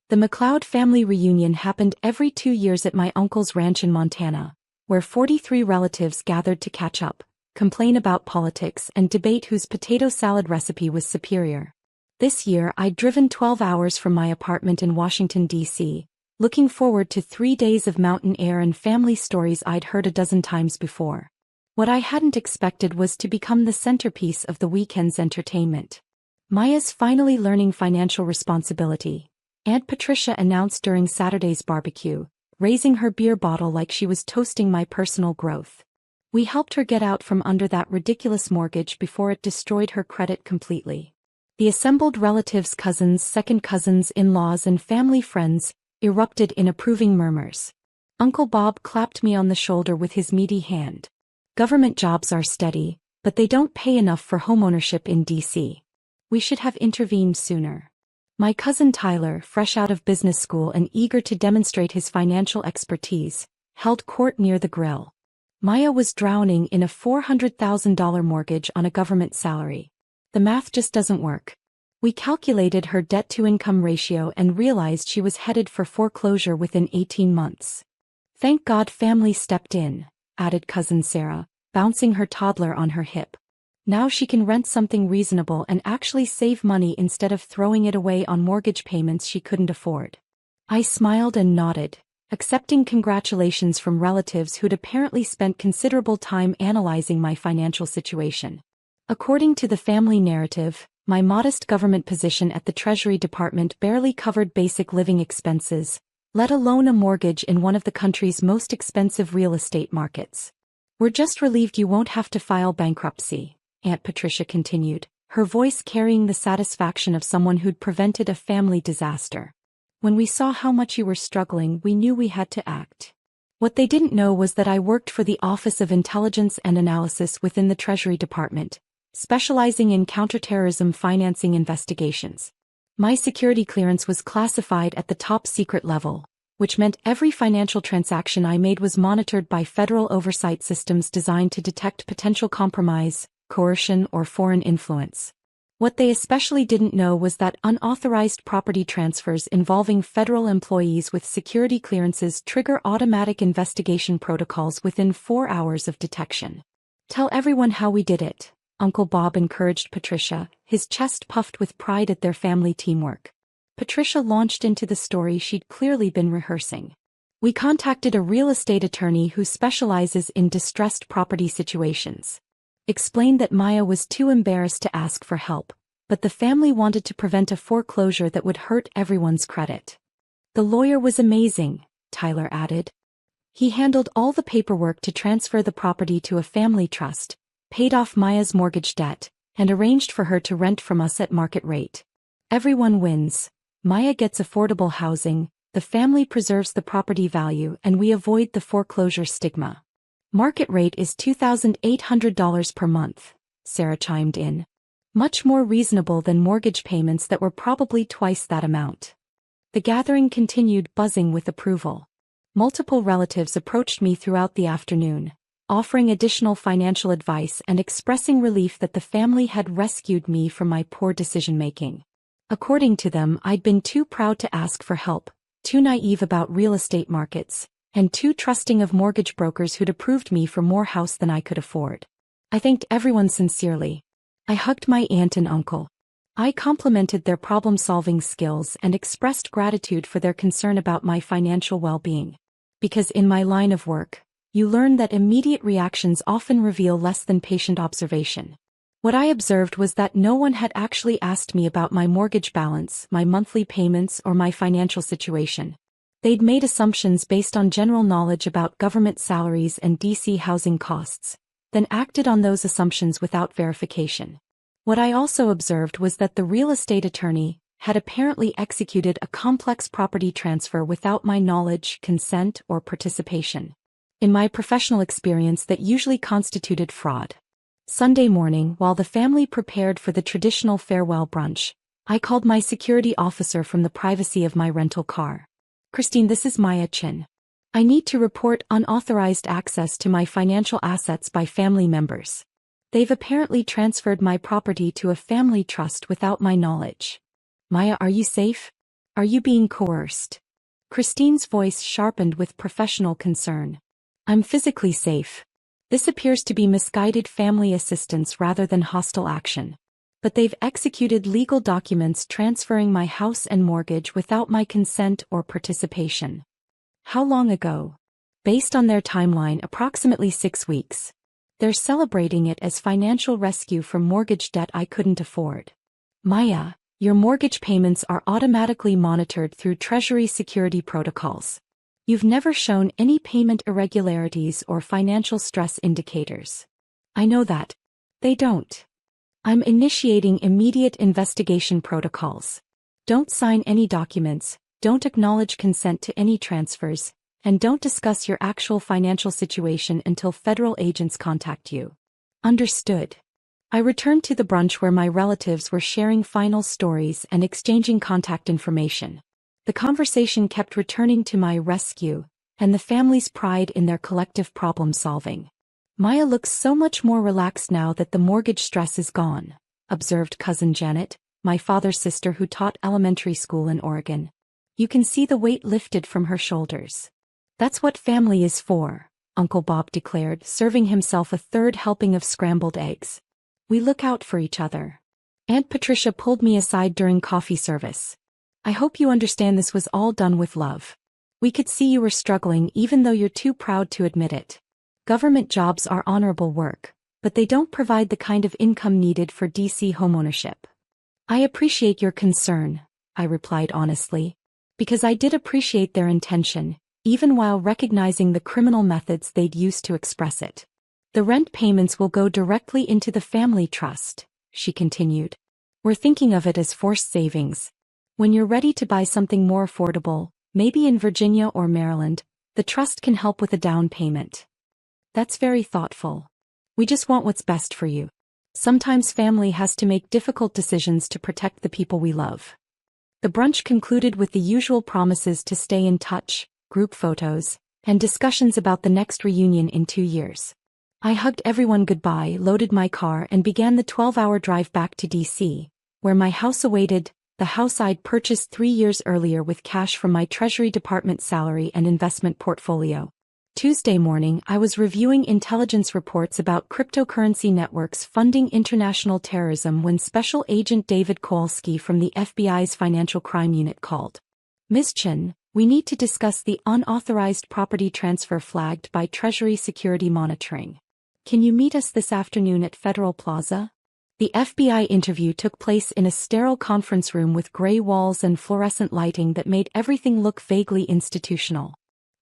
The McLeod family reunion happened every 2 years at my uncle's ranch in Montana, where 43 relatives gathered to catch up, complain about politics, and debate whose potato salad recipe was superior. This year I'd driven 12 hours from my apartment in Washington, D.C., looking forward to 3 days of mountain air and family stories I'd heard a dozen times before. What I hadn't expected was to become the centerpiece of the weekend's entertainment. Maya's finally learning financial responsibility, Aunt Patricia announced during Saturday's barbecue, raising her beer bottle like she was toasting my personal growth. We helped her get out from under that ridiculous mortgage before it destroyed her credit completely. The assembled relatives, cousins, second cousins, in-laws, and family friends erupted in approving murmurs. Uncle Bob clapped me on the shoulder with his meaty hand. Government jobs are steady, but they don't pay enough for homeownership in D.C. We should have intervened sooner. My cousin Tyler, fresh out of business school and eager to demonstrate his financial expertise, held court near the grill. Maya was drowning in a $400,000 mortgage on a government salary. The math just doesn't work. We calculated her debt-to-income ratio and realized she was headed for foreclosure within 18 months. Thank God family stepped in, added cousin Sarah, bouncing her toddler on her hip. Now she can rent something reasonable and actually save money instead of throwing it away on mortgage payments she couldn't afford. I smiled and nodded, accepting congratulations from relatives who'd apparently spent considerable time analyzing my financial situation. According to the family narrative, my modest government position at the Treasury Department barely covered basic living expenses, let alone a mortgage in one of the country's most expensive real estate markets. We're just relieved you won't have to file bankruptcy, Aunt Patricia continued, her voice carrying the satisfaction of someone who'd prevented a family disaster. When we saw how much you were struggling, we knew we had to act. What they didn't know was that I worked for the Office of Intelligence and Analysis within the Treasury Department, specializing in counterterrorism financing investigations. My security clearance was classified at the top secret level, which meant every financial transaction I made was monitored by federal oversight systems designed to detect potential compromise, coercion, or foreign influence. What they especially didn't know was that unauthorized property transfers involving federal employees with security clearances trigger automatic investigation protocols within 4 hours of detection. Tell everyone how we did it, Uncle Bob encouraged Patricia, his chest puffed with pride at their family teamwork. Patricia launched into the story she'd clearly been rehearsing. We contacted a real estate attorney who specializes in distressed property situations. Explained that Maya was too embarrassed to ask for help, but the family wanted to prevent a foreclosure that would hurt everyone's credit. The lawyer was amazing, Tyler added. He handled all the paperwork to transfer the property to a family trust, paid off Maya's mortgage debt, and arranged for her to rent from us at market rate. Everyone wins. Maya gets affordable housing, the family preserves the property value, and we avoid the foreclosure stigma. Market rate is $2,800 per month, Sarah chimed in. Much more reasonable than mortgage payments that were probably twice that amount. The gathering continued, buzzing with approval. Multiple relatives approached me throughout the afternoon, offering additional financial advice and expressing relief that the family had rescued me from my poor decision-making. According to them, I'd been too proud to ask for help, too naive about real estate markets, and too trusting of mortgage brokers who'd approved me for more house than I could afford. I thanked everyone sincerely. I hugged my aunt and uncle. I complimented their problem-solving skills and expressed gratitude for their concern about my financial well-being. Because in my line of work, you learn that immediate reactions often reveal less than patient observation. What I observed was that no one had actually asked me about my mortgage balance, my monthly payments, or my financial situation. They'd made assumptions based on general knowledge about government salaries and DC housing costs, then acted on those assumptions without verification. What I also observed was that the real estate attorney had apparently executed a complex property transfer without my knowledge, consent, or participation. In my professional experience, that usually constituted fraud. Sunday morning, while the family prepared for the traditional farewell brunch, I called my security officer from the privacy of my rental car. Christine, this is Maya Chin. I need to report unauthorized access to my financial assets by family members. They've apparently transferred my property to a family trust without my knowledge. Maya, are you safe? Are you being coerced? Christine's voice sharpened with professional concern. I'm physically safe. This appears to be misguided family assistance rather than hostile action. But they've executed legal documents transferring my house and mortgage without my consent or participation. How long ago? Based on their timeline, approximately 6 weeks. They're celebrating it as financial rescue from mortgage debt I couldn't afford. Maya, your mortgage payments are automatically monitored through Treasury security protocols. You've never shown any payment irregularities or financial stress indicators. I know that. They don't. I'm initiating immediate investigation protocols. Don't sign any documents, don't acknowledge consent to any transfers, and don't discuss your actual financial situation until federal agents contact you. Understood. I returned to the brunch where my relatives were sharing final stories and exchanging contact information. The conversation kept returning to my rescue and the family's pride in their collective problem-solving. Maya looks so much more relaxed now that the mortgage stress is gone, observed cousin Janet, my father's sister who taught elementary school in Oregon. You can see the weight lifted from her shoulders. That's what family is for, Uncle Bob declared, serving himself a third helping of scrambled eggs. We look out for each other. Aunt Patricia pulled me aside during coffee service. I hope you understand this was all done with love. We could see you were struggling even though you're too proud to admit it. Government jobs are honorable work, but they don't provide the kind of income needed for DC homeownership. I appreciate your concern, I replied honestly, because I did appreciate their intention, even while recognizing the criminal methods they'd used to express it. The rent payments will go directly into the family trust, she continued. We're thinking of it as forced savings. When you're ready to buy something more affordable, maybe in Virginia or Maryland, the trust can help with a down payment. That's very thoughtful. We just want what's best for you. Sometimes family has to make difficult decisions to protect the people we love. The brunch concluded with the usual promises to stay in touch, group photos, and discussions about the next reunion in 2 years. I hugged everyone goodbye, loaded my car, and began the 12-hour drive back to DC, where my house awaited, the house I'd purchased 3 years earlier with cash from my Treasury Department salary and investment portfolio. Tuesday morning, I was reviewing intelligence reports about cryptocurrency networks funding international terrorism when Special Agent David Kowalski from the FBI's Financial Crime Unit called. Ms. Chen, we need to discuss the unauthorized property transfer flagged by Treasury Security Monitoring. Can you meet us this afternoon at Federal Plaza? The FBI interview took place in a sterile conference room with gray walls and fluorescent lighting that made everything look vaguely institutional.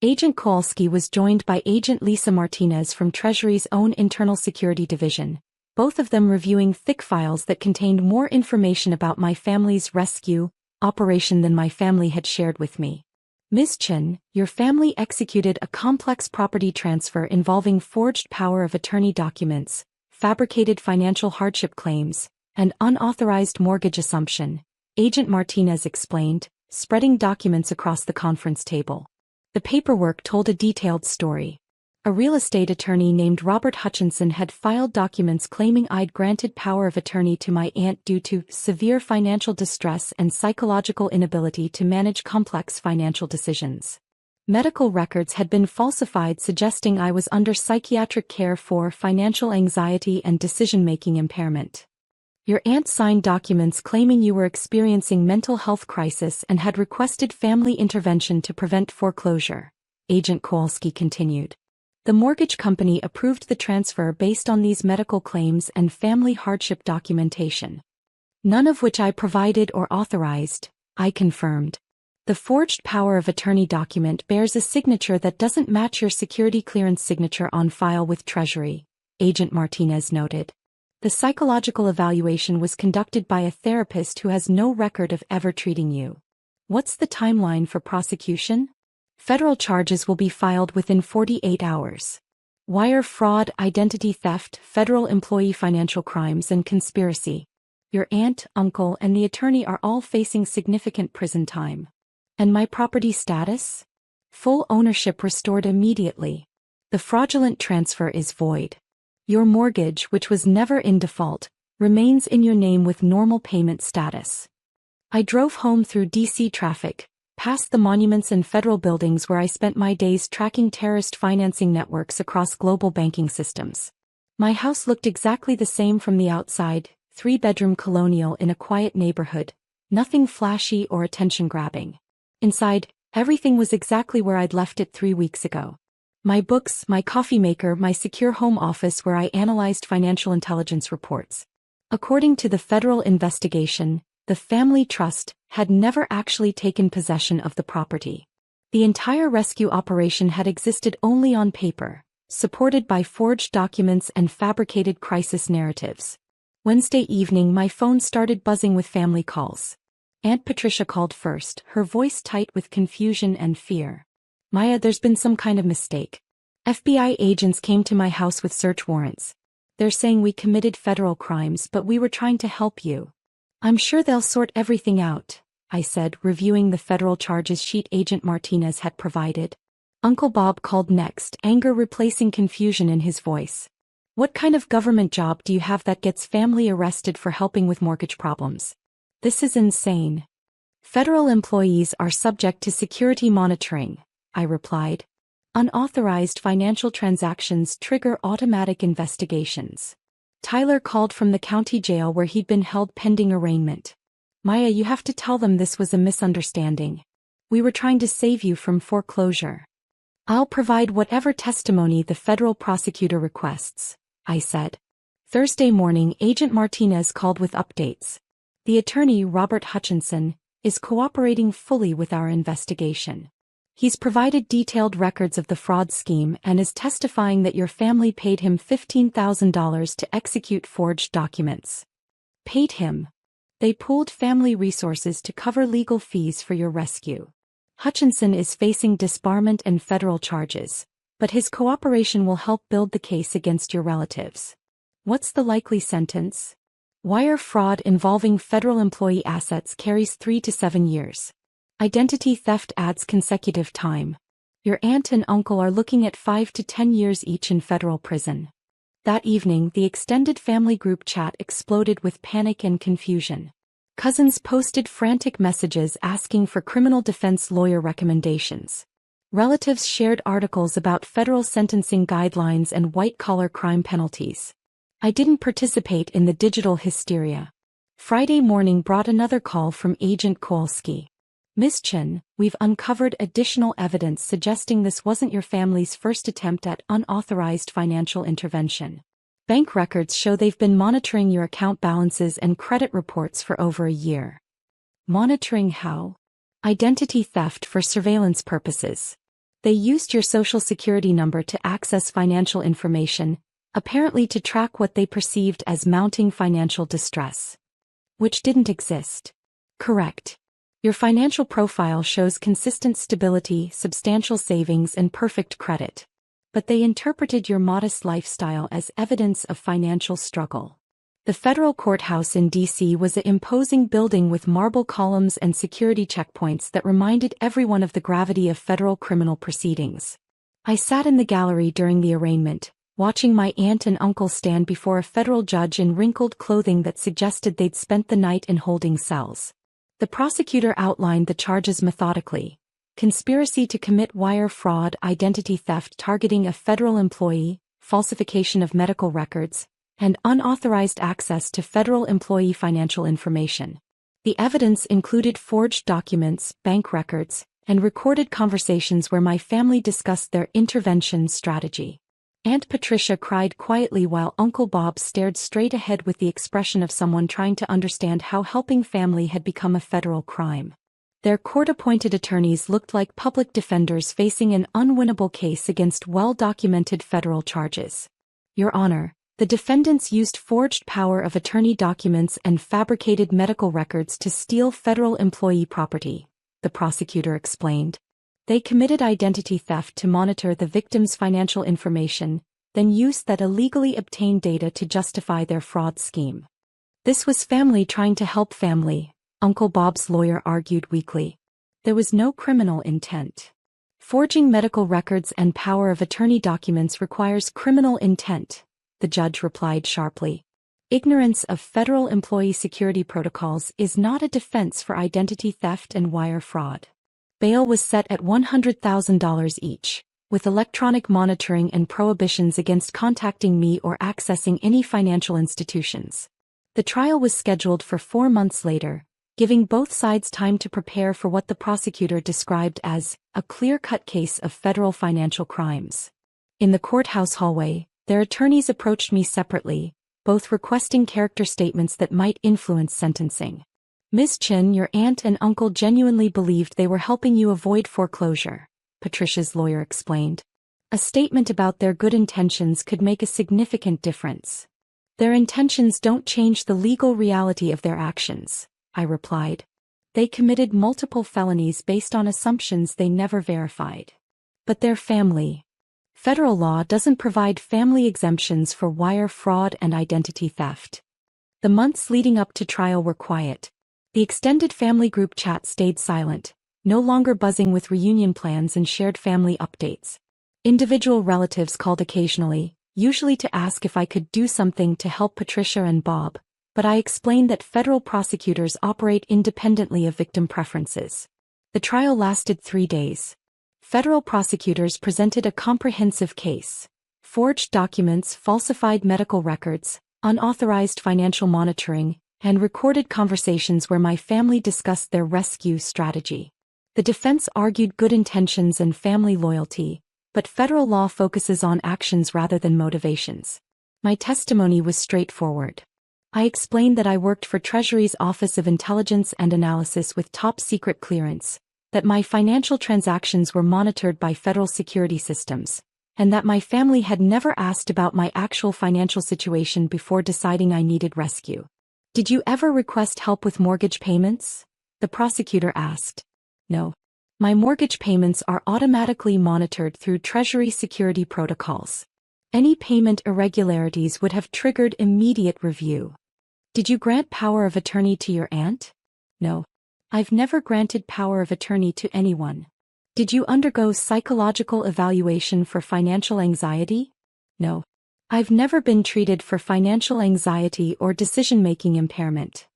Agent Kowalski was joined by Agent Lisa Martinez from Treasury's own Internal Security Division, both of them reviewing thick files that contained more information about my family's rescue operation than my family had shared with me. Ms. Chen, your family executed a complex property transfer involving forged power of attorney documents, fabricated financial hardship claims, and unauthorized mortgage assumption, Agent Martinez explained, spreading documents across the conference table. The paperwork told a detailed story. A real estate attorney named Robert Hutchinson had filed documents claiming I'd granted power of attorney to my aunt due to severe financial distress and psychological inability to manage complex financial decisions. Medical records had been falsified suggesting I was under psychiatric care for financial anxiety and decision-making impairment. Your aunt signed documents claiming you were experiencing mental health crisis and had requested family intervention to prevent foreclosure, Agent Kowalski continued. The mortgage company approved the transfer based on these medical claims and family hardship documentation. None of which I provided or authorized, I confirmed. The forged power of attorney document bears a signature that doesn't match your security clearance signature on file with Treasury, Agent Martinez noted. The psychological evaluation was conducted by a therapist who has no record of ever treating you. What's the timeline for prosecution? Federal charges will be filed within 48 hours. Wire fraud, identity theft, federal employee financial crimes, and conspiracy. Your aunt, uncle, and the attorney are all facing significant prison time. And my property status? Full ownership restored immediately. The fraudulent transfer is void. Your mortgage, which was never in default, remains in your name with normal payment status. I drove home through DC traffic, past the monuments and federal buildings where I spent my days tracking terrorist financing networks across global banking systems. My house looked exactly the same from the outside, 3-bedroom colonial in a quiet neighborhood, nothing flashy or attention-grabbing. Inside, everything was exactly where I'd left it 3 weeks ago. My books, my coffee maker, my secure home office where I analyzed financial intelligence reports. According to the federal investigation, the family trust had never actually taken possession of the property. The entire rescue operation had existed only on paper, supported by forged documents and fabricated crisis narratives. Wednesday evening, my phone started buzzing with family calls. Aunt Patricia called first, her voice tight with confusion and fear. "Maya, there's been some kind of mistake. FBI agents came to my house with search warrants. They're saying we committed federal crimes, but we were trying to help you." "I'm sure they'll sort everything out," I said, reviewing the federal charges sheet Agent Martinez had provided. Uncle Bob called next, anger replacing confusion in his voice. "What kind of government job do you have that gets family arrested for helping with mortgage problems? This is insane." "Federal employees are subject to security monitoring," I replied. "Unauthorized financial transactions trigger automatic investigations." Tyler called from the county jail where he'd been held pending arraignment. "Maya, you have to tell them this was a misunderstanding. We were trying to save you from foreclosure." "I'll provide whatever testimony the federal prosecutor requests," I said. Thursday morning, Agent Martinez called with updates. "The attorney, Robert Hutchinson, is cooperating fully with our investigation. He's provided detailed records of the fraud scheme and is testifying that your family paid him $15,000 to execute forged documents." "Paid him?" "They pooled family resources to cover legal fees for your rescue. Hutchinson is facing disbarment and federal charges, but his cooperation will help build the case against your relatives." "What's the likely sentence?" "Wire fraud involving federal employee assets carries 3 to 7 years. Identity theft adds consecutive time. Your aunt and uncle are looking at 5 to 10 years each in federal prison." That evening, the extended family group chat exploded with panic and confusion. Cousins posted frantic messages asking for criminal defense lawyer recommendations. Relatives shared articles about federal sentencing guidelines and white-collar crime penalties. I didn't participate in the digital hysteria. Friday morning brought another call from Agent Kowalski. "Miss Chen, we've uncovered additional evidence suggesting this wasn't your family's first attempt at unauthorized financial intervention. Bank records show they've been monitoring your account balances and credit reports for over a year." "Monitoring how?" "Identity theft for surveillance purposes. They used your social security number to access financial information, apparently to track what they perceived as mounting financial distress." "Which didn't exist." "Correct. Your financial profile shows consistent stability, substantial savings, and perfect credit. But they interpreted your modest lifestyle as evidence of financial struggle." The federal courthouse in D.C. was an imposing building with marble columns and security checkpoints that reminded everyone of the gravity of federal criminal proceedings. I sat in the gallery during the arraignment, watching my aunt and uncle stand before a federal judge in wrinkled clothing that suggested they'd spent the night in holding cells. The prosecutor outlined the charges methodically: conspiracy to commit wire fraud, identity theft targeting a federal employee, falsification of medical records, and unauthorized access to federal employee financial information. The evidence included forged documents, bank records, and recorded conversations where my family discussed their intervention strategy. Aunt Patricia cried quietly while Uncle Bob stared straight ahead with the expression of someone trying to understand how helping family had become a federal crime. Their court-appointed attorneys looked like public defenders facing an unwinnable case against well-documented federal charges. "Your Honor, the defendants used forged power of attorney documents and fabricated medical records to steal federal employee property," the prosecutor explained. "They committed identity theft to monitor the victim's financial information, then used that illegally obtained data to justify their fraud scheme." "This was family trying to help family," Uncle Bob's lawyer argued weakly. "There was no criminal intent. Forging medical records and power of attorney documents requires criminal intent," the judge replied sharply. Ignorance of federal employee security protocols is not a defense for identity theft and wire fraud. Bail was set at $100,000 each, with electronic monitoring and prohibitions against contacting me or accessing any financial institutions. The trial was scheduled for 4 months later, giving both sides time to prepare for what the prosecutor described as a clear-cut case of federal financial crimes. In the courthouse hallway, their attorneys approached me separately, both requesting character statements that might influence sentencing. Ms. Chin, your aunt and uncle genuinely believed they were helping you avoid foreclosure, Patricia's lawyer explained. A statement about their good intentions could make a significant difference. Their intentions don't change the legal reality of their actions, I replied. They committed multiple felonies based on assumptions they never verified. But their family. Federal law doesn't provide family exemptions for wire fraud and identity theft. The months leading up to trial were quiet. The extended family group chat stayed silent, no longer buzzing with reunion plans and shared family updates. Individual relatives called occasionally, usually to ask if I could do something to help Patricia and Bob, but I explained that federal prosecutors operate independently of victim preferences. The trial lasted 3 days. Federal prosecutors presented a comprehensive case: forged documents, falsified medical records, unauthorized financial monitoring, and recorded conversations where my family discussed their rescue strategy. The defense argued good intentions and family loyalty, but federal law focuses on actions rather than motivations. My testimony was straightforward. I explained that I worked for Treasury's Office of Intelligence and Analysis with top-secret clearance, that my financial transactions were monitored by federal security systems, and that my family had never asked about my actual financial situation before deciding I needed rescue. Did you ever request help with mortgage payments? The prosecutor asked. No. My mortgage payments are automatically monitored through Treasury security protocols. Any payment irregularities would have triggered immediate review. Did you grant power of attorney to your aunt? No. I've never granted power of attorney to anyone. Did you undergo psychological evaluation for financial anxiety? No. I've never been treated for financial anxiety or decision-making impairment.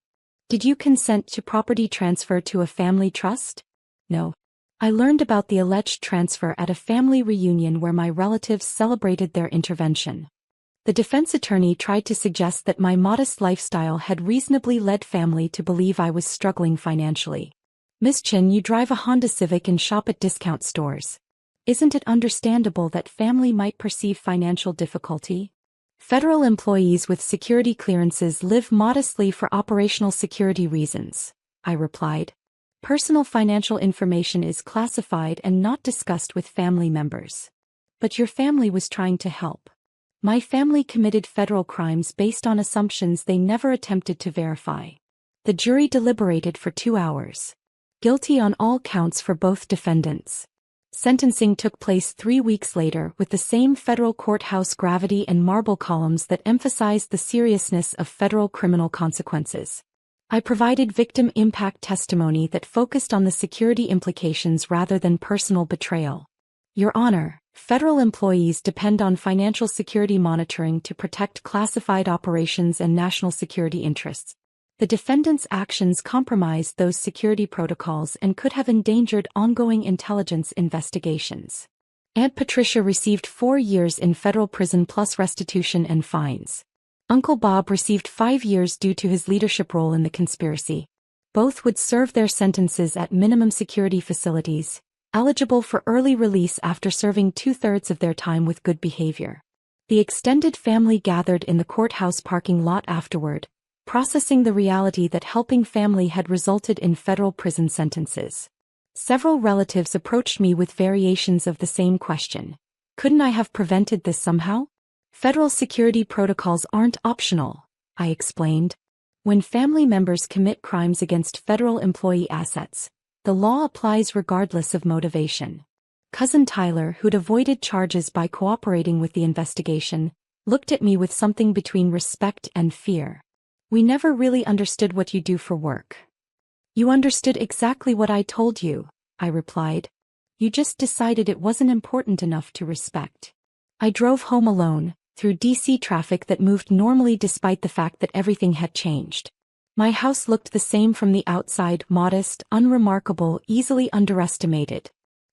Did you consent to property transfer to a family trust? No. I learned about the alleged transfer at a family reunion where my relatives celebrated their intervention. The defense attorney tried to suggest that my modest lifestyle had reasonably led family to believe I was struggling financially. Ms. Chin, you drive a Honda Civic and shop at discount stores. Isn't it understandable that family might perceive financial difficulty? Federal employees with security clearances live modestly for operational security reasons, I replied. Personal financial information is classified and not discussed with family members. But your family was trying to help. My family committed federal crimes based on assumptions they never attempted to verify. The jury deliberated for 2 hours. Guilty on all counts for both defendants. Sentencing took place 3 weeks later with the same federal courthouse gravity and marble columns that emphasized the seriousness of federal criminal consequences. I provided victim impact testimony that focused on the security implications rather than personal betrayal. Your Honor, federal employees depend on financial security monitoring to protect classified operations and national security interests. The defendant's actions compromised those security protocols and could have endangered ongoing intelligence investigations. Aunt Patricia received 4 years in federal prison plus restitution and fines. Uncle Bob received 5 years due to his leadership role in the conspiracy. Both would serve their sentences at minimum security facilities, eligible for early release after serving 2/3 of their time with good behavior. The extended family gathered in the courthouse parking lot afterward, processing the reality that helping family had resulted in federal prison sentences. Several relatives approached me with variations of the same question. Couldn't I have prevented this somehow? Federal security protocols aren't optional, I explained. When family members commit crimes against federal employee assets, the law applies regardless of motivation. Cousin Tyler, who'd avoided charges by cooperating with the investigation, looked at me with something between respect and fear. We never really understood what you do for work. You understood exactly what I told you, I replied. You just decided it wasn't important enough to respect. I drove home alone, through DC traffic that moved normally despite the fact that everything had changed. My house looked the same from the outside, modest, unremarkable, easily underestimated.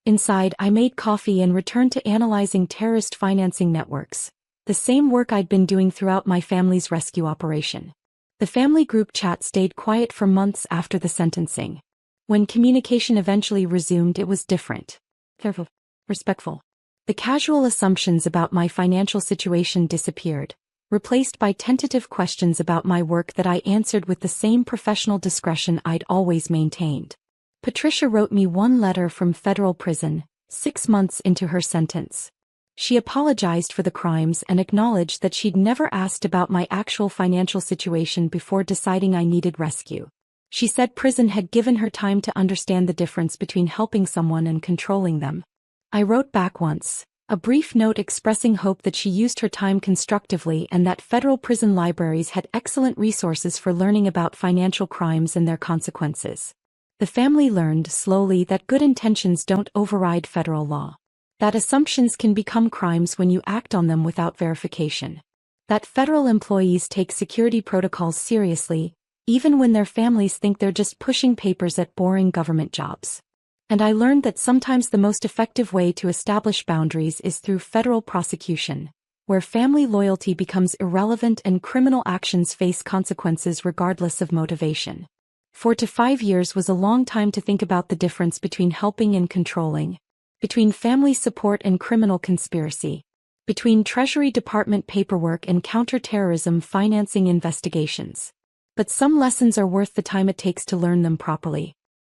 Inside, I made coffee and returned to analyzing terrorist financing networks, the same work I'd been doing throughout my family's rescue operation. The family group chat stayed quiet for months after the sentencing. When communication eventually resumed, it was different. Careful, respectful. The casual assumptions about my financial situation disappeared, replaced by tentative questions about my work that I answered with the same professional discretion I'd always maintained. Patricia wrote me one letter from federal prison, 6 months into her sentence. She apologized for the crimes and acknowledged that she'd never asked about my actual financial situation before deciding I needed rescue. She said prison had given her time to understand the difference between helping someone and controlling them. I wrote back once, a brief note expressing hope that she used her time constructively and that federal prison libraries had excellent resources for learning about financial crimes and their consequences. The family learned slowly that good intentions don't override federal law. That assumptions can become crimes when you act on them without verification. That federal employees take security protocols seriously, even when their families think they're just pushing papers at boring government jobs. And I learned that sometimes the most effective way to establish boundaries is through federal prosecution, where family loyalty becomes irrelevant and criminal actions face consequences regardless of motivation. 4 to 5 years was a long time to think about the difference between helping and controlling, between family support and criminal conspiracy, between Treasury Department paperwork and counterterrorism financing investigations. But some lessons are worth the time it takes to learn them properly.